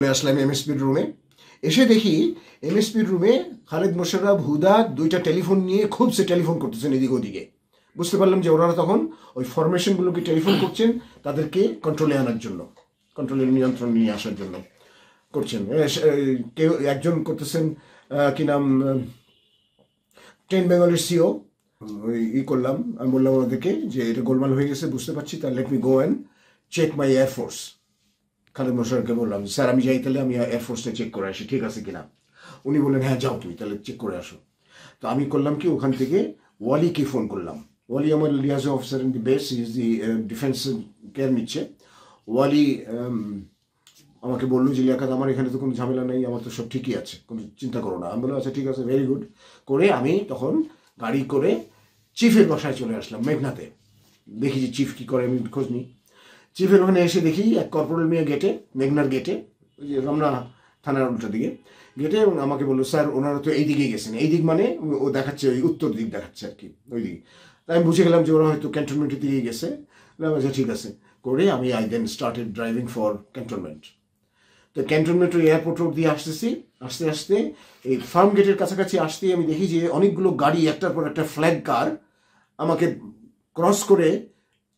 আসলাম এমএসপির রুমে। এসে দেখি এমএসপির রুমে খালেদ মোশাররফ, হুদা দুইটা টেলিফোন নিয়ে খুব সে টেলিফোন করতেছেন এদিক ওদিকে। বুঝতে পারলাম যে ওনারা তখন ওই ফরমেশনগুলোকে টেলিফোন করছেন তাদেরকে কন্ট্রোলে আনার জন্য, কন্ট্রোলের নিয়ন্ত্রণ নিয়ে আসার জন্য করছেন। কেউ একজন করতেছেন কি নাম, ট্রেন বেঙ্গলের সিও। ওই করলাম, আমি বললাম ওদেরকে যে এটা গোলমাল হয়ে গেছে, বুঝতে পারছি, তাহলে let me go and check my air force. Khaled মোশাররফকে বললাম, স্যার আমি যাই, তাহলে আমি এয়ারফোর্সটা চেক করে আসি, ঠিক আছে কিনা। উনি বললেন হ্যাঁ যাও তুমি তাহলে চেক করে আসো। তো আমি করলাম কি, ওখান থেকে ওয়ালিকে ফোন করলাম। ওয়ালি আমার liaison officer in the base, is the defence care নিচ্ছে। ওয়ালি আমাকে বললো যে লিয়াকাত আমার এখানে তো কোনো ঝামেলা নেই, আমার তো সব ঠিকই আছে, কোনো চিন্তা করো না। আমি বললাম আচ্ছা ঠিক আছে, ভেরি গুড। করে আমি তখন গাড়ি করে চিফের বাসায় চলে আসলাম মেঘনাতে। দেখি যে চিফ কী করে, আমি খোঁজ নিই। চিফের ওখানে এসে দেখি এক কর্পোরাল মেয়ে গেটে, মেঘনার গেটে, ওই যে রমনা থানার উল্টা দিকে গেটে, এবং আমাকে বললো স্যার ওনারা তো এই দিকেই গেছেন। এই দিক মানে ও দেখাচ্ছে ওই উত্তর দিক দেখাচ্ছে আর কি, ওই দিকে। তাই আমি বুঝে গেলাম যে ওরা হয়তো ক্যান্টনমেন্টের দিকেই গেছে। আচ্ছা ঠিক আছে করে আমি দেন স্টার্টেড ড্রাইভিং ফর ক্যান্টনমেন্ট। তো ক্যান্টনমেন্ট এয়ারপোর্ট রোড দিয়ে আসতেছি, আস্তে আস্তে এই ফার্ম গেটের কাছাকাছি আসতেই আমি দেখি যে অনেকগুলো গাড়ি একটার পর একটা ফ্ল্যাগ কার আমাকে ক্রস করে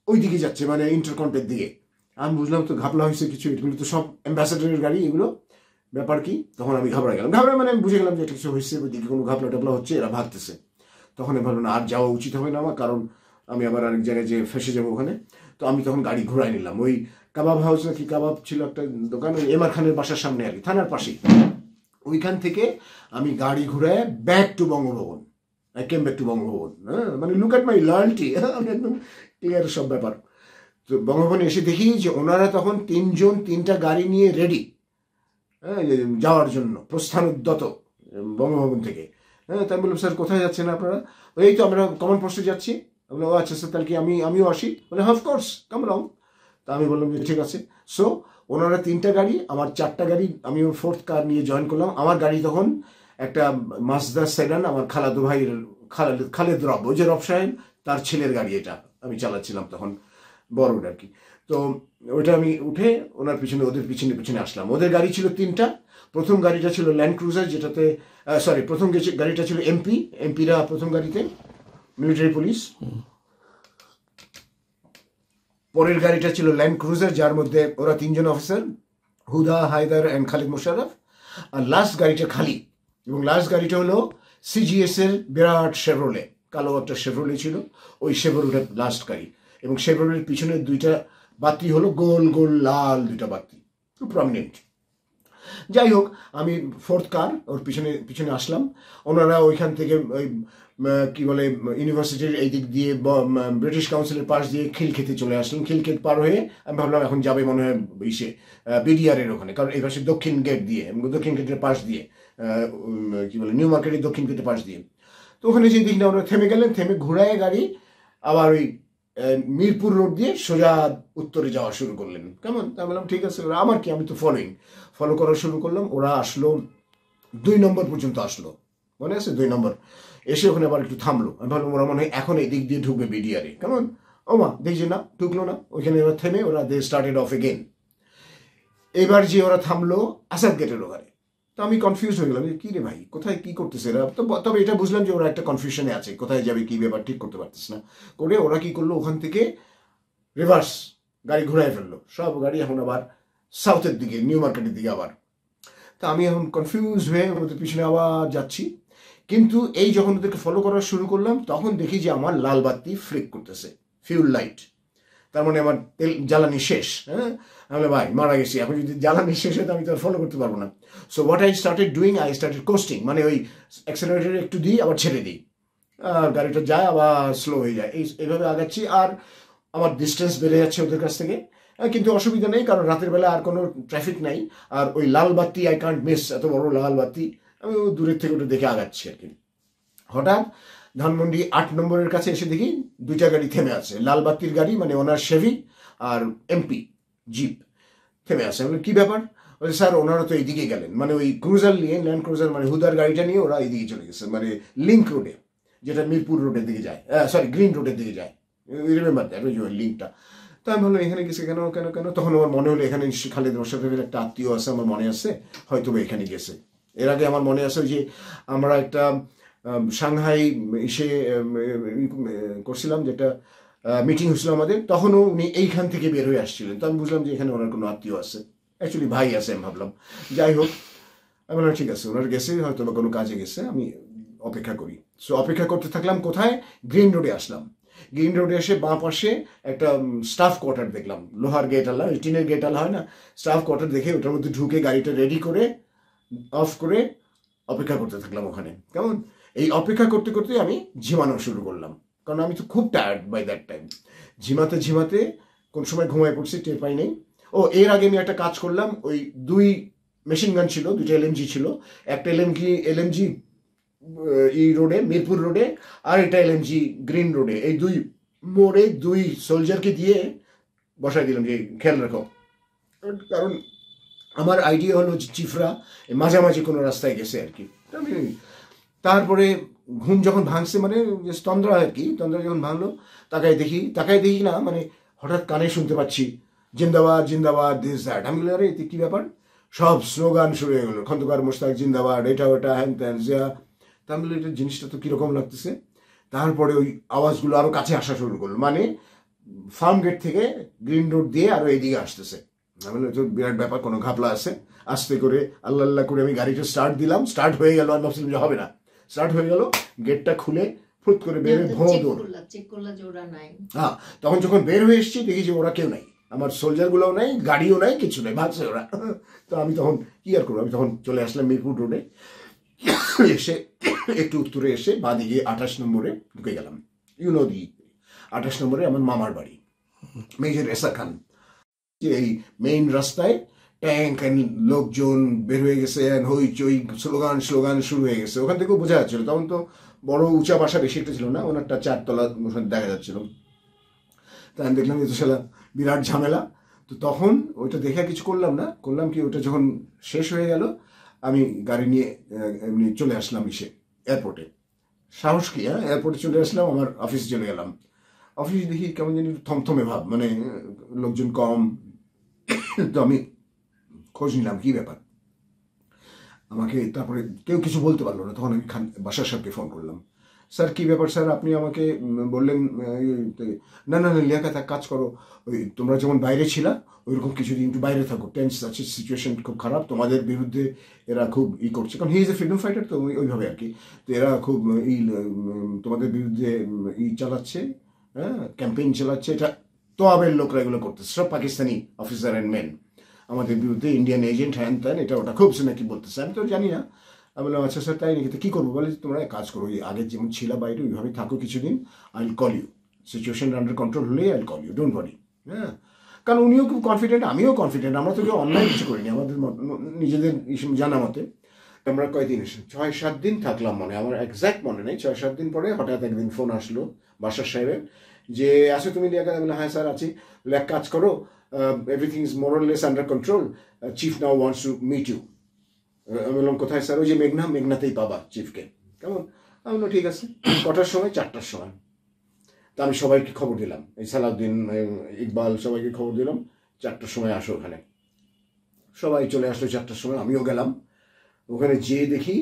ওই দিকে যাচ্ছে, মানে ইন্টারকন্টের দিকে। আমি বুঝলাম তো ঘাপলা হয়েছে কিছু, এগুলো তো সব অ্যাম্বাসাডারের গাড়ি, এগুলো ব্যাপার কি। তখন আমি ঘাবড়ে গেলাম, মানে আমি বুঝে গেলাম যে এটা কিছু হয়েছে, ওই দিকে কোনো ঘাপলা টাপলা হচ্ছে, এরা ভাগতেছে। তখন আমি ভাবলাম না, আর যাওয়া উচিত হবে না আমার, কারণ আমি আবার আরেক জায়গায় যে ফেসে যাবো ওখানে। তো আমি তখন গাড়ি ঘুরাই নিলাম, ওই কাবাব হাউস নাকি কাবাব ছিল একটা দোকান, ওই এমআর খানের বাসার সামনে আর কি, থানার পাশেই। ওইখান থেকে আমি গাড়ি ঘুরায় back to Bangabhaban. I came back to Bangabhaban. হ্যাঁ, মানে লুক অ্যাট মাই লয়ালটি, আমি একদম ক্লিয়ার সব ব্যাপার। তো বঙ্গভবনে এসে দেখি যে ওনারা তখন তিনজন তিনটা গাড়ি নিয়ে রেডি, হ্যাঁ, যাওয়ার জন্য প্রস্থান উদ্যত বঙ্গভবন থেকে। হ্যাঁ, তাই বললাম স্যার কোথায় যাচ্ছেন আপনারা? এই তো আমরা কমন পোস্টে যাচ্ছি। বললাম ও আচ্ছা স্যার, তাহলে কি আমিও আসি? বলে হ্যাঁ অফকোর্স কাম অলং। তা আমি বললাম যে ঠিক আছে। সো ওনারা তিনটা গাড়ি, আমার চারটা গাড়ি, আমি ওর ফোর্থ কার নিয়ে জয়েন করলাম। আমার গাড়ি তখন একটা মাজদা সেডান, আমার খালাদু ভাইয়ের খালেদ রব, ওই যে রব সাহেব তার ছেলের গাড়ি, এটা আমি চালাচ্ছিলাম তখন, বড় আর কি। তো ওইটা আমি উঠে ওনার পিছনে, ওদের পিছনে পিছনে আসলাম। ওদের গাড়ি ছিল তিনটা। প্রথম গাড়িটা ছিল ল্যান্ড ক্রুজার, যেটাতে প্রথম গাড়িটা ছিল এমপিরা প্রথম গাড়িতে, মিলিটারি পুলিশ। পরের গাড়িটা ছিল ল্যান্ড ক্রুজার, যার মধ্যে ওরা তিনজন অফিসার, হুদা, হায়দার অ্যান্ড খালিদ মোশাররফ। আর লাস্ট গাড়িটা খালি, এবং লাস্ট গাড়িটা হলো সিজিএস এর বিরাট শেভরোলে, কালো একটা শেভরোলে ছিল, ওই শেভরোলের লাস্ট গাড়ি। এবং শেভরোলের পিছনে দুইটা বাতি হলো গোল গোল লাল দুইটা বাতি, খুব প্রমিনেন্ট। যাই হোক, আমি ফোর্থ কার ওর পিছনে পিছনে আসলাম। ওনারা ওইখান থেকে ওই কি বলে ইউনিভার্সিটির এই দিক দিয়ে ব্রিটিশ কাউন্সিলের পাশ দিয়ে খিলক্ষেতে চলে আসলাম। খিলক্ষেত পার হয়ে আমি ভাবলাম এখন যাবে মনে হয় ইসে বিডিআর এর ওখানে, কারণ এই পাশে দক্ষিণ গেট দিয়ে, দক্ষিণ গেটের পাশ দিয়ে, কি বলে নিউ মার্কেটের দক্ষিণ গেটের পাশ দিয়ে। তো ওখানে যে দিক না ওরা থেমে গেলেন, থেমে ঘোরায় গাড়ি আবার ওই মিরপুর রোড দিয়ে সোজা উত্তরে যাওয়া শুরু করলেন। কেমন? তা বললাম ঠিক আছে, ওরা আমার কি, আমি তো ফলো করা শুরু করলাম। ওরা আসলো 2 নম্বর পর্যন্ত আসলো, মনে আছে 2 নম্বর। এসে ওখানে আবার একটু থামলো। আমি ভাবলাম ওরা মনে হয় এখন এই দিক দিয়ে ঢুকবে বিডিআরে। কেমন? ও মা, দেখছি না, ঢুকলো না। ওইখানে ওরা থেমে ওরা দে স্টার্টেড অফ এগেন। এবার যে ওরা থামলো আসাদ গেটের ওখানে। তো আমি কনফিউজ হয়ে গেলাম যে কী রে ভাই, কোথায় কী করতেছে এরা। তো তবে এটা বুঝলাম যে ওরা একটা কনফিউশনে আছে, কোথায় যাবে কী ব্যাপার ঠিক করতে পারতেছে না। করে ওরা কি করলো, ওখান থেকে রিভার্স গাড়ি ঘুরাই ফেললো। সব গাড়ি এখন আবার সাউথের দিকে, নিউ মার্কেটের দিকে আবার। তা আমি এখন কনফিউজ হয়ে ওদের পিছনে আবার যাচ্ছি। কিন্তু এই যখন ওদেরকে ফলো করা শুরু করলাম, তখন দেখি যে আমার লাল বাতি ফ্লিক করতেছে, ফিউল লাইট। তার মানে আমার তেল জ্বালানি শেষ। হ্যাঁ, আমি ভাই মারা গেছি, এখন যদি জ্বালানি শেষ হয় তো আমি তো আর ফলো করতে পারবো না। So what I started doing, I started costing, মানে ওই অ্যাক্সেলারেটর একটু দিই আবার ছেড়ে দিই, গাড়িটা যায় আবার স্লো হয়ে যায়, এইভাবে আগাচ্ছি। আর আমার ডিস্টেন্স বেড়ে যাচ্ছে ওদের কাছ থেকে, কিন্তু অসুবিধা নেই, কারণ রাতের বেলা আর কোনো ট্রাফিক নাই। আর ওই লাল বাতি আই কান্ট মিস, এত বড় লাল বাতি, আমি দূরের থেকে ওটা দেখে আগাচ্ছি আর কি। হঠাৎ ধানমন্ডি 8 নম্বরের কাছে এসে দেখি দুইটা গাড়ি থেমে আছে, লাল বাতির গাড়ি, মানে ওনার শেভি আর এমপি জিপ থেমে আছে। আমি কি ব্যাপার? বলছে স্যার ওনারা তো এইদিকে গেলেন, মানে ওই ক্রুজার নিয়ে, ল্যান্ড ক্রুজার মানে হুদার গাড়িটা নিয়ে ওরা এইদিকে চলে গেছে, মানে লিঙ্ক রোডে, যেটা মিরপুর রোডের দিকে যায়, সরি গ্রিন রোডের দিকে যায়। রিমেম্বার দ্যাট ওই লিঙ্কটা। তা তা আমি ভাবলাম এখানে গেছে কেন কেন কেন, তখন আমার মনে হলো এখানে নিশ্চয়ই খালেদ মোশাররফের একটা আত্মীয় আছে, আমার মনে আছে হয়তো এখানে গেছে। এর আগে আমার মনে আছে যে আমরা একটা সাংহাই এসে করছিলাম, যেটা মিটিং হয়েছিল আমাদের, তখনও উনি এইখান থেকে বের হয়ে আসছিলেন। তো আমি বুঝলাম যে এখানে ওনার কোনো আত্মীয় আছে, অ্যাকচুয়ালি ভাই আছে আমি ভাবলাম। যাই হোক, আমি বললাম ঠিক আছে, ওনার গেছে হয়তো বা কোনো কাজে গেছে, আমি অপেক্ষা করি। সো অপেক্ষা করতে থাকলাম। কোথায়? গ্রিন রোডে আসলাম। গ্রিন রোডে এসে বাঁ পাশে একটা স্টাফ কোয়ার্টার দেখলাম, লোহার গেট আলা, টিনের গেট আলা হয় না, স্টাফ কোয়ার্টার দেখে ওটার মধ্যে ঢুকে গাড়িটা রেডি করে অফ করে অপেক্ষা করতে থাকলাম ওখানে। কেমন এই অপেক্ষা করতে করতে আমি ঝিমানো শুরু করলাম, কারণ আমি তো খুব টায়ার্ড বাই দ্যাট টাইম। ঝিমাতে ঝিমাতে কোন সময় ঘুমায় পড়ছি টের পাই নেই। ও এর আগে আমি একটা কাজ করলাম, ওই 2 মেশিন গান ছিল, 2টা এলএমজি ছিল, একটা এলএমজি এই রোডে, মিরপুর রোডে, আর এটা এলএমজি গ্রিন রোডে। এই 2 মোড়ে 2 সোলজারকে দিয়ে বসাই দিলাম যে খেয়াল রাখো। কারণ আমার আইডিয়া হলো যে চিফরা মাঝামাঝি কোনো রাস্তায় গেছে আর কি। তারপরে ঘুম যখন ভাঙছে, মানে তন্দ্রা আর কি, তন্দ্রা যখন ভাঙলো, তাকায় দেখি না, মানে হঠাৎ কানে শুনতে পাচ্ছি জিন্দাবাদ জিন্দাবাদ দিস দ্যাট। আমি বলি আরে এতে কী ব্যাপার, সব স্লোগান শুরু হয়ে গেলো, খন্দকার মোশতাক জিন্দাবাদ, এটা ওটা হ্যান ত্যান জিয়া। তা আমি বলি এটা জিনিসটা তো কীরকম লাগতেছে। তারপরে ওই আওয়াজগুলো আরও কাছে আসা শুরু করলো, মানে ফার্ম গেট থেকে গ্রিন রোড দিয়ে আরও এইদিকে আসতেছে। আমি বলি তো বিরাট ব্যাপার, কোনো ঘাপলা আছে। আস্তে করে আল্লাহ আল্লাহ করে আমি গাড়িটা স্টার্ট দিলাম, স্টার্ট হয়ে গেল। আমি ভাবছিলাম যে হবে না, স্টার্ট হয়ে গেল, গেটটা খুলে ফুট করে বের হয়ে হ্যাঁ, তখন যখন বের হয়ে এসেছি দেখি যে ওরা কেউ নাই, আমার সোলজারগুলোও নাই, গাড়িও নাই, কিছু নেই, ভাগছে ওরা। তো আমি তখন কি আর করবো, আমি তখন চলে আসলাম মিরপুর রোডে। এসে একটু উত্তরে এসে বাঁদিকে 28 নম্বরে ঢুকে গেলাম। ইউনো দি 28 নম্বরে আমার মামার বাড়ি, মেজর এসা খান। যে এই মেইন রাস্তায় ট্যাঙ্ক লোকজন বের হয়ে গেছে, হইচই স্লোগান শুরু হয়ে গেছে। ওখান থেকেও বোঝা যাচ্ছিল, তখন তো বড় উঁচা বাসা বেশি একটা ছিল না, ওনারটা 4 তলা দেখা যাচ্ছিল। তা আমি দেখলাম যে তো শালা বিরাট ঝামেলা। তো তখন ওইটা দেখে কিছু করলাম না, করলাম কি ওটা যখন শেষ হয়ে গেল আমি গাড়ি নিয়ে এমনি চলে আসলাম এয়ারপোর্টে। সাহস কি, এয়ারপোর্টে চলে আসলাম, আমার অফিসে চলে গেলাম। অফিসে দেখি কেমন জানি থমথমে ভাব, মানে লোকজন কম। তো আমি খোঁজ নিলাম কি ব্যাপার, আমাকে তারপরে কেউ কিছু বলতে পারলো না। তখন আমি বাসার সাহেবকে ফোন করলাম, স্যার কী ব্যাপার স্যার, আপনি আমাকে বললেন না না না লিয়াকাত এক কাজ করো, ওই তোমরা যেমন বাইরে ছিলা ওইরকম কিছুদিন একটু বাইরে থাকো, টেন্স আছে, সিচুয়েশন খুব খারাপ, তোমাদের বিরুদ্ধে এরা খুব করছে, কারণ he is a freedom fighter, তো ওইভাবে আর কি। তো এরা খুব তোমাদের বিরুদ্ধে চালাচ্ছে, হ্যাঁ ক্যাম্পেইন চালাচ্ছে, এটা তোয়াবের লোকরা এগুলো করতেছে, সব পাকিস্তানি অফিসার অ্যান্ড মেন আমাদের বিরুদ্ধে, ইন্ডিয়ান এজেন্ট হ্যান ত্যান, এটা ওটা খুব সে নাকি বলতেছে। আমি তো জানি না। আমি বললাম আচ্ছা স্যার তাই নাকি, তো কী করবো? বলে তোমরা এক কাজ করো, ওই আগে যেমন ছিল বাইরে ওইভাবে থাকো কিছুদিন, I will call you, situation under control হলে I will call you, don't worry. হ্যাঁ, কারণ উনিও খুব কনফিডেন্ট, আমিও কনফিডেন্ট, আমরা তো কেউ অন্যায় কিছু করিনি আমাদের নিজেদের জানা মতে। আমরা কয়দিন 6-7 দিন থাকলাম, মানে আমার এক্স্যাক্ট মনে নেই, 6-7 দিন পরে হঠাৎ একদিন ফোন আসলো বাসার সাহেবের যে আছো তুমি লিয়াকাত? বলে হ্যাঁ স্যার আছি। এক কাজ করো, everything is more or less under control, chief now wants to meet you. আমি বললাম কোথায় স্যার? ওই যে মেঘনাতেই পাবা চিফকে। কেমন? আমি বললাম ঠিক আছে। কটার সময়? 4টার সময়। তা আমি সবাইকে খবর দিলাম, এই সালাউদ্দিন, ইকবাল, সবাইকে খবর দিলাম 4টার সময় আসো ওখানে। সবাই চলে আসলো 4টার সময়, আমিও গেলাম। ওখানে যেয়ে দেখি,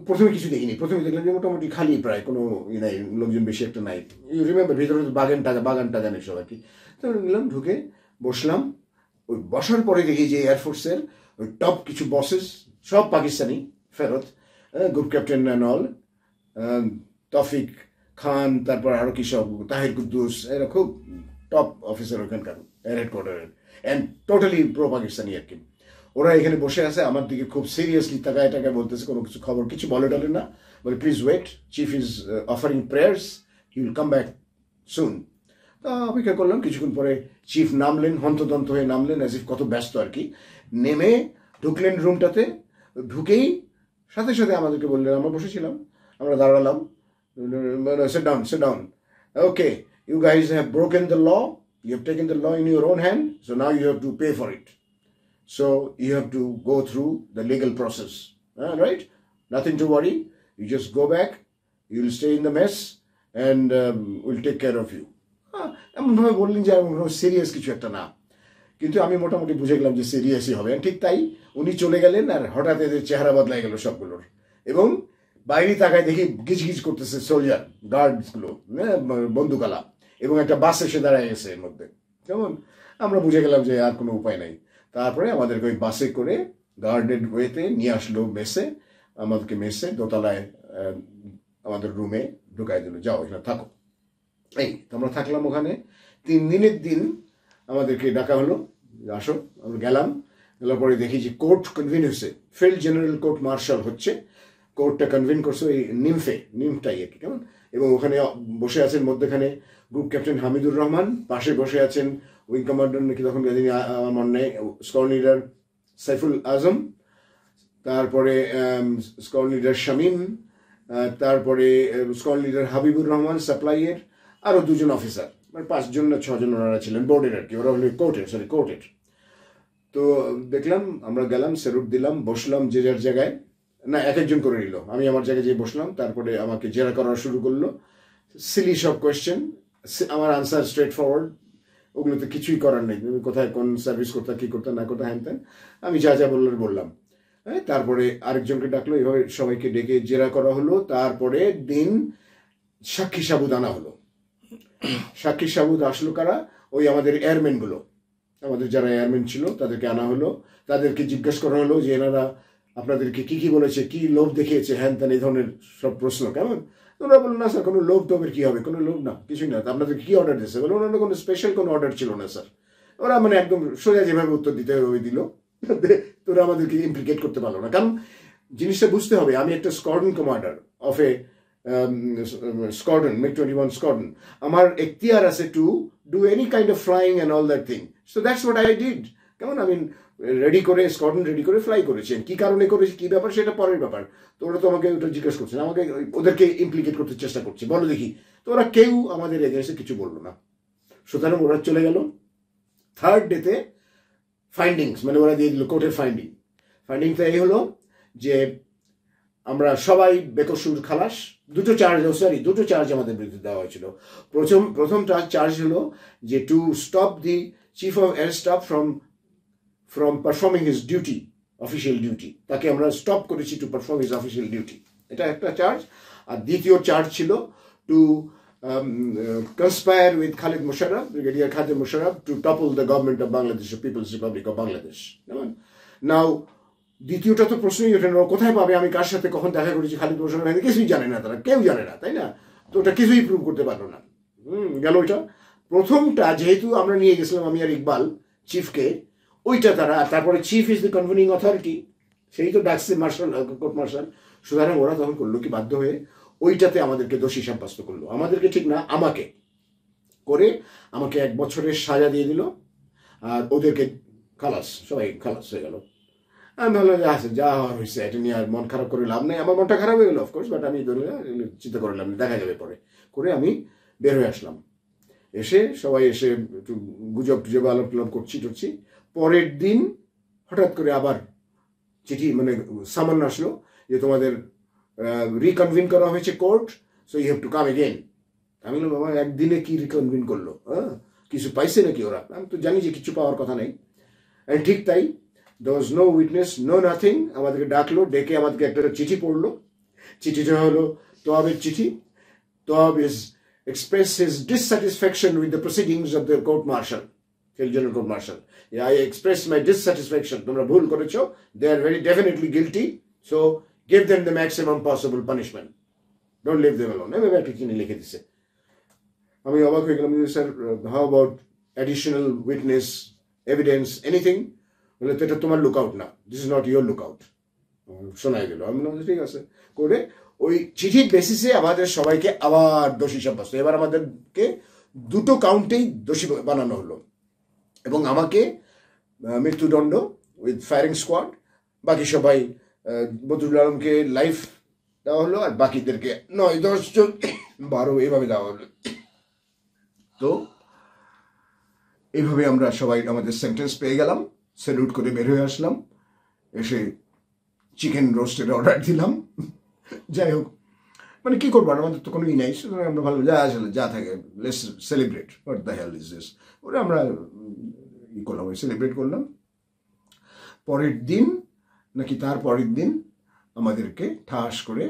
প্রথমে কিছু দেখিনি, প্রথমে দেখলাম যে মোটামুটি খালি, প্রায় কোনো নাই, লোকজন বেশি একটা নাই। ইউ রিমেম্বার ভিতরে বাগান টাগান এসব আর কি। তো গেলাম, ঢুকে বসলাম। ওই বসার পরে দেখি যে এয়ারফোর্সের ওই টপ কিছু বসেস, সব পাকিস্তানি ফেরত, গ্রুপ ক্যাপ্টেন অ্যান্ড অল, তফিক খান, তারপর আরও কি সব, তাহির কুদ্দুস, এরা খুব টপ অফিসার ওখানকার এয়ার হেডকোয়ার্টারের, অ্যান্ড টোটালি প্রো পাকিস্তানি আর কি। ওরা এখানে বসে আছে, আমার দিকে খুব সিরিয়াসলি তাকায় টাকায় বলতেছে, কোনো কিছু খবর কিছু বলে টলে না, বলে please wait, chief is offering prayers, he will come back soon. তা অপেক্ষা করলাম, কিছুক্ষণ পরে চিফ নামলেন, হন্তদন্ত হয়ে নামলেন, অ্যাজ ইফ কত ব্যস্ত আর কি। নেমে ঢুকলেন রুমটাতে, ঢুকেই সাথে সাথে আমাদেরকে বললেন, আমরা বসেছিলাম, আমরা দাঁড়ালাম, sit down, okay, you guys have broken the law, you have taken the law in your own hand, so now you have to pay for it, so you have to go through the legal process, right? Nothing to worry, you just go back, you will stay in the mess, and we'll take care of you. এমনভাবে বললেন যে serious কিছু একটা না, কিন্তু আমি মোটামুটি বুঝে গেলাম যে সিরিয়াসই হবে। ঠিক তাই উনি চলে গেলেন, আর হঠাৎ এদের চেহারা বদলাই গেল সবগুলোর, এবং বাইরে তাকায় দেখি গিজ গিজ করতেছে সোলজার গার্ডসগুলো, বন্দুকালা, এবং একটা বাস এসে দাঁড়ায় গেছে এর মধ্যে। কেমন আমরা বুঝে গেলাম যে আর কোনো উপায় নাই। তারপরে আমাদেরকে ওই বাসে করে গার্ডেড ওয়েতে নিয়ে আসলো মেসে, আমাদেরকে মেসে দোতলায় আমাদের রুমে ঢুকাই দিল, যাও এখানে থাকো। এই আমরা থাকলাম ওখানে 3 দিনের দিন আমাদেরকে ডাকা হলো, আসো। আমরা গেলাম, গেলার পরে দেখি যে কোর্ট কনভিন হয়েছে, ফিল্ড জেনারেল কোর্ট মার্শাল হচ্ছে, কোর্টটা কনভিন করছে ওই নিমটাই আর কি। কেমন, এবং ওখানে বসে আছেন মধ্যেখানে গ্রুপ ক্যাপ্টেন হামিদুর রহমান, পাশে বসে আছেন উইং কমান্ডার নাকি তখন আমার মনে নেই, স্কোয়াড লিডার সাইফুল আজম, তারপরে স্কোয়াড লিডার শামীম, তারপরে স্কোয়াড লিডার হাবিবুর রহমান সাপ্লাইয়ের, আরও 2 জন অফিসার, মানে 5 জন না 6 জন ওনারা ছিলেন বোর্ডের আর কি, ওরা হলো কোর্টের। তো দেখলাম, আমরা গেলাম, স্যালুট দিলাম, বসলাম যে যার জায়গায়, না এক একজন করে নিল, আমি আমার জায়গায় যেয়ে বসলাম। তারপরে আমাকে জেরা করা শুরু করলো, সিলি সব কোয়েশ্চেন, আমার আনসার স্ট্রেট ফরওয়ার্ড, ওগুলোতে কিছুই করার নেই, কোথায় কোন সার্ভিস করতে, কি করতে না করতে, হ্যান ত্যান আমি যা যা বললাম। হ্যাঁ, তারপরে আরেকজনকে ডাকলো, এভাবে সবাইকে ডেকে জেরা করা হলো। তারপরে দিন সাক্ষী সাবুদ আনা হলো। সাক্ষী সাবুদ আসলো কারা? ওই আমাদের এয়ারম্যানগুলো, আমাদের যারা এয়ারম্যান ছিল তাদেরকে আনা হলো, তাদেরকে জিজ্ঞেস করা হলো যে এনারা আপনাদেরকে কি কি বলেছে, কি লোভ দেখিয়েছে, হ্যান ত্যান, এই ধরনের সব প্রশ্ন। কেমন, ওরা বললো না স্যার, কোনো লোভ টোভের কি হবে, কোনো লোভ না, কিছুই না। আপনাদেরকে কি অর্ডার দিয়েছে? বলে ওনারা কোনো স্পেশাল কোনো অর্ডার ছিল না স্যার। ওরা মানে একদম সোজা যেভাবে উত্তর দিতে ওই দিল, তোরা আমাদেরকে ইমপ্লিকেট করতে পারলো না। কারণ জিনিসটা বুঝতে হবে, আমি একটা squadron commander of A squadron, MiG-21 squadron. আমার এখতিয়ার আছে to do any kind of flying and all that thing. So that's what I did. কেমন, আমি রেডি করে স্কোয়াড্রন রেডি করে ফ্লাই করেছেন, কি কারণে করেছি, কি ব্যাপার, সেটা পরের ব্যাপার। তো ওরা তো আমাকে ওটা জিজ্ঞেস করছে, আমাকে ওদেরকে ইমপ্লিকেট করতে চেষ্টা করছে, বলো দেখি। তো ওরা কেউ আমাদের এগেন্সে কিছু বললো না। সুতরাং ওরা চলে গেল। 3rd ডেতে ফাইন্ডিংস, মানে ওরা দিয়ে দিল কোর্টের ফাইন্ডিংটা এই হলো যে আমরা সবাই বেকসুর খালাস। 2টো চার্জ আমাদের বিরুদ্ধে দেওয়া হয়েছিল। প্রথম চার্জ হলো যে to stop the chief of air staff from performing his duty, official duty. তাকে আমরা স্টপ করেছি to perform his official duty, এটা একটা চার্জ। আর দ্বিতীয় চার্জ ছিল two conspire with Khalid Musharraf, Brigadier Khalid Musharraf, to topple the government of Bangladesh, the People's Republic of Bangladesh. Now, দ্বিতীয়টা তো প্রশ্নই ওঠে না, কোথায় পাবে, আমি কার সাথে কখন দেখা করেছি খালিদ মোশাররফ, কিছুই জানে না, তারা কেউ জানে না, তাই না? তো ওটা কিছুই প্রুভ করতে পারলো না। গেল ওইটা। প্রথমটা যেহেতু আমরা নিয়ে গেছিলাম আমি আর ইকবাল চিফকে, ওইটা তারা, তারপরে chief is the convening authority, সেই তো ডাকছে মার্শাল, কোর্ট মার্শাল। সুতরাং ওরা তখন করলো কি, বাধ্য হয়ে ওইটাতে আমাদেরকে দোষী সাব্যস্ত করলো, আমাদেরকে ঠিক না আমাকে করে, আমাকে 1 বছরের সাজা দিয়ে দিল, আর ওদেরকে খালাস, সবাই খালাস হয়ে গেল। আমি ভাবলাম যে আছে, যা হওয়ার হয়েছে, এটা নিয়ে আর মন খারাপ করে লাভ নেই। আমার মনটা খারাপ হয়ে গেল অফকোর্স, বাট আমি চিন্তা করলাম দেখা যাবে পরে, করে আমি বের হয়ে আসলাম। এসে সবাই এসে একটু গুজব টুজব আলাপ টালাপ করছি। পরের দিন হঠাৎ করে আবার চিঠি, মানে সামান আসলো যে তোমাদের রিকনভিন করা হয়েছে court, so you have to come again. আমি বললাম বাবা, একদিনে কি রিকনভিন করলো, হ্যাঁ কিছু পাইছে নাকি ওরা? আমি তো জানি যে কিছু পাওয়ার কথা নেই। অ্যান্ড ঠিক তাই, there was no witness, no nothing। আমাদেরকে ডাকলো, ডেকে আমাদেরকে একটা চিঠি পড়লো। চিঠিটা হলো তোয়াবের চিঠি। Toab is expressed his dissatisfaction with the proceedings of the court martial, Field General Court Martial. I express my dissatisfaction. তোমরা ভুল করেছো, they are very definitely guilty, so give them the maximum possible punishment, don't leave them alone। এভাবে একটা চিঠি লিখে দিছে। আমি অবাক হয়ে গেলাম, sir how about additional witness, evidence, anything? বলে তো এটা তোমার লুকআউট না, this is not your lookout. শোনাই গেল। আমি বললাম ঠিক আছে। করে ওই চিঠির বেসিসে আমাদের সবাইকে আবার দোষী সাব্যস্ত। এবার আমাদেরকে 2টো কাউন্টেই দোষী বানানো হলো, এবং আমাকে মৃত্যুদণ্ড উইথ ফায়ারিং স্কোয়াড, বাকি সবাই বদরুল আলমকে লাইফ দেওয়া হলো, আর বাকিদেরকে 9, 10, 12 এভাবে দেওয়া হলো। তো এইভাবে আমরা সবাই আমাদের সেন্টেন্স পেয়ে গেলাম। স্যালুট করে বের হয়ে আসলাম, এসে চিকেন রোস্টের অর্ডার দিলাম। যাই হোক, মানে কি করবো, আমাদের তো কোনো ই নাই, সুতরাং আমরা ভালো যা আসলে যা থাকে let's celebrate, what the hell is this, ওরা আমরা ই করলাম, ওই সেলিব্রেট করলাম। পরের দিন নাকি তার পরের দিন আমাদেরকে ঠাস করে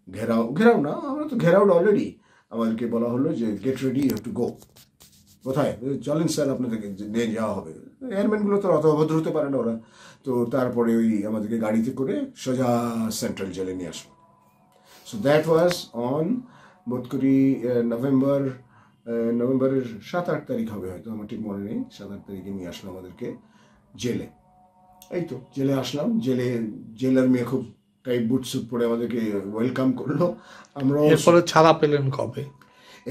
ঘেরাও না, আমরা তো ঘেরাও অলরেডি, আমাদেরকে বলা হলো যে get ready, you have to go. কোথায়? চলেন স্যার, আপনাদেরকে নিয়ে যাওয়া হবে। এয়ারম্যানগুলো তো অত অভদ্র হতে পারে না ওরা। তো তারপরে ওই আমাদেরকে গাড়িতে করে সোজা সেন্ট্রাল জেলে নিয়ে আসলো। সো দ্যাট ওয়াজ অন বোধ করি নভেম্বরের 7-8 তারিখ হবে হয়তো, আমার ঠিক মনে নেই। 7-8 তারিখে নিয়ে আসলো আমাদেরকে জেলে। এই তো জেলে আসলাম, জেলার মেয়ে খুব টাইট বুট স্যুট পরে আমাদেরকে ওয়েলকাম করলো। আমরা এরপরে ছাড়া পেলেন কবে?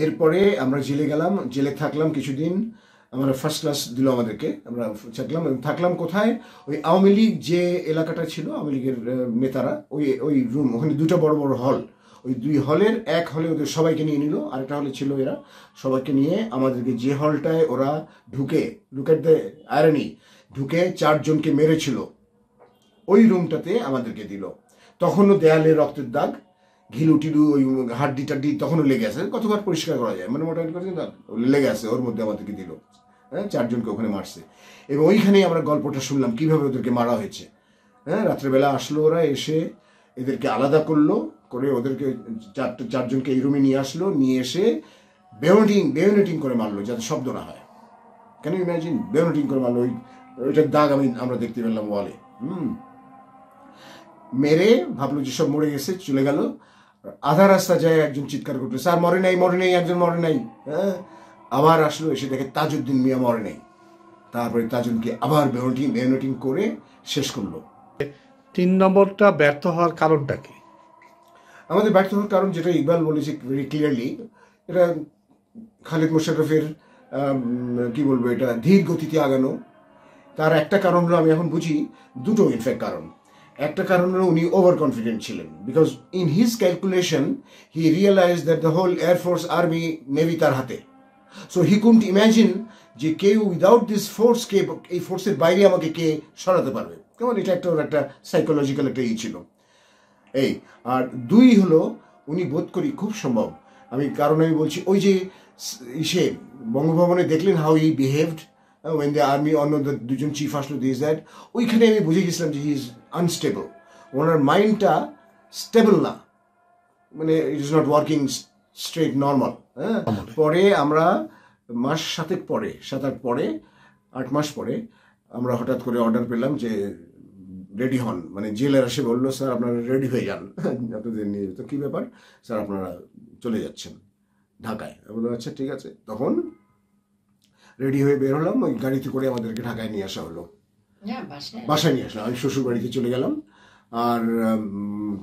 এরপরে আমরা জেলে গেলাম, জেলে থাকলাম কিছুদিন। আমরা ফার্স্ট ক্লাস দিল আমাদেরকে, আমরা থাকলাম কোথায়? ওই আওয়ামী লীগ যে এলাকাটা ছিল, আওয়ামী লীগের নেতারা ওই রুম, ওখানে দুটো বড় বড় হল, ওই 2 হলের এক হলে ওদের সবাইকে নিয়ে নিল, আরেকটা হলে ছিল এরা সবাইকে নিয়ে আমাদেরকে যে হলটায় ওরা ঢুকে, লুক এট দ্য আয়রনি, ঢুকে 4 জনকে মেরেছিল, ওই রুমটাতে আমাদেরকে দিল। তখনও দেয়ালে রক্তের দাগ, ঘিলু টিলু ওই হাড্ডি টাড্ডি তখনও লেগে আছে, কতবার পরিষ্কার করা যায়, মানে মোটামুটি করে লেগে আছে, ওর মধ্যে আমাদেরকে দিল। হ্যাঁ, 4 জনকে ওখানে মারছে। এবং ওইখানেই আমরা গল্পটা শুনলাম কিভাবে ওদেরকে মারা হয়েছে। হ্যাঁ, রাত্রেবেলা আসলো ওরা, এসে এদেরকে আলাদা করলো, করে ওদেরকে 4 জনকে এই রুমে নিয়ে আসলো, নিয়ে এসে বেয়োনেটিং করে মারলো যাতে শব্দ না হয়। কেন ইমাজিন, বেয়োনেটিং করে মারলো, ওইটার দাগ আমরা দেখতে পেলাম ওয়ালে। মেরে ভাবলো যে সব মরে গেছে, চলে গেল। আধা রাস্তা যায় একজন চিৎকার করলো, স্যার মরে নাই, একজন মরে নাই। হ্যাঁ, আবার আসলো, এসে দেখে তাজউদ্দিন মিয়া মরে নাই। তারপরে তাজউদ্দিনকে আবার বেয়োনেটিং করে শেষ করলো। 3 নম্বরটা ব্যর্থ হওয়ার কারণটা কি? আমাদের ব্যর্থ হওয়ার কারণ, যেটা ইকবাল বলেছে ভেরি ক্লিয়ারলি, এটা খালিদ মোশাররফের কি বলবো, এটা ধীর গতিতে আগানো। তার একটা কারণ হলো, আমি এখন বুঝি দুটো ইনফ্যাক্ট কারণ। একটা কারণ হলো উনি ওভার কনফিডেন্ট ছিলেন, because in his calculation he realize that the whole air force, army, navy তার হাতে। সো হি কুডন্ট ইম্যাজিন যে কেউ উইদাউট দিস ফোর্স, কে এই ফোর্সের বাইরে আমাকে কে সরাতে পারবে। কেমন, এটা একটা সাইকোলজিক্যাল একটা ই ছিল এই। আর 2 হলো, উনি বোধ করি খুব সম্ভব, আমি বলছি, ওই যে সে বঙ্গভবনে দেখলেন how he behaved when the army, অন্য 2 জন চিফ আসলো, দিস দ্যাট, ওইখানে আমি বুঝে গেছিলাম যে হি ইজ আনস্টেবল, ওনার মাইন্ডটা স্টেবল না, মানে it is not working straight normal. হ্যাঁ, পরে আমরা 7-8 পরে 8 মাস পরে আমরা হঠাৎ করে অর্ডার পেলাম যে রেডি হন, মানে জেলের এসে বললো, স্যার আপনারা রেডি হয়ে যান, আপনাদের নিয়ে। তো কী ব্যাপার স্যার, আপনারা চলে যাচ্ছেন ঢাকায়? বললো আচ্ছা ঠিক আছে। তখন রেডি হয়ে বের হলাম, ওই গাড়িতে করে আমাদেরকে ঢাকায় নিয়ে আসা হলো, বাসায় নিয়ে আসলাম। আমি শ্বশুর বাড়িতে চলে গেলাম। আর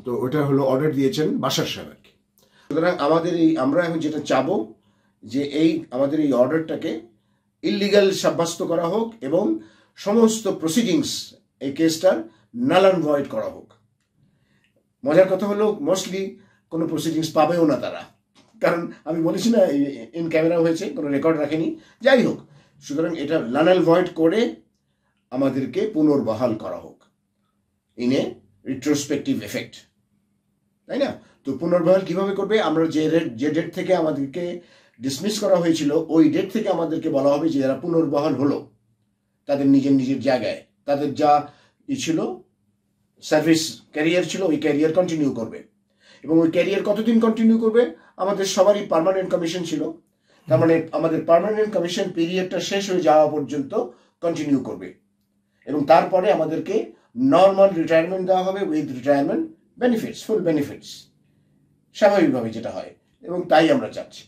তো ওটা হলো অর্ডার দিয়েছেন বাসার সাহেব আর কি। সুতরাং আমরা এখন যেটা চাবো যে আমাদের এই অর্ডারটাকে ইলিগাল সাব্যস্ত করা হোক এবং সমস্ত প্রসিডিংস এই কেসটার নাল অ্যান্ড ভয়েড করা হোক। মজার কথা হলো, মোস্টলি কোনো প্রসিডিংস পাবেও না তারা, কারণ আমি বলেছি না ইন ক্যামেরা হয়েছে, কোনো রেকর্ড রাখেনি। যাই হোক, সুতরাং এটা নাল অ্যান্ড ভয়েড করে আমাদেরকে পুনর্বহাল করা হোক ইন এ রিট্রোস্পেক্টিভ এফেক্ট, তাই না? তো পুনর্বহাল কিভাবে করবে? আমরা যে ডেট থেকে আমাদেরকে ডিসমিস করা হয়েছিল, ওই ডেট থেকে আমাদেরকে বলা হবে যে এরা পুনর্বহাল হলো তাদের নিজের জায়গায়, তাদের যা ছিল সার্ভিস ক্যারিয়ার ছিল, ওই ক্যারিয়ার কন্টিনিউ করবে। এবং ওই ক্যারিয়ার কতদিন কন্টিনিউ করবে? আমাদের সবারই পার্মানেন্ট কমিশন ছিল, তার মানে আমাদের পার্মানেন্ট কমিশন পিরিয়ডটা শেষ হয়ে যাওয়া পর্যন্ত কন্টিনিউ করবে। এবং তারপরে আমাদেরকে নর্মাল রিটায়ারমেন্ট দেওয়া হবে with retirement benefits, full benefits, স্বাভাবিকভাবে যেটা হয়, এবং তাই আমরা চাচ্ছি।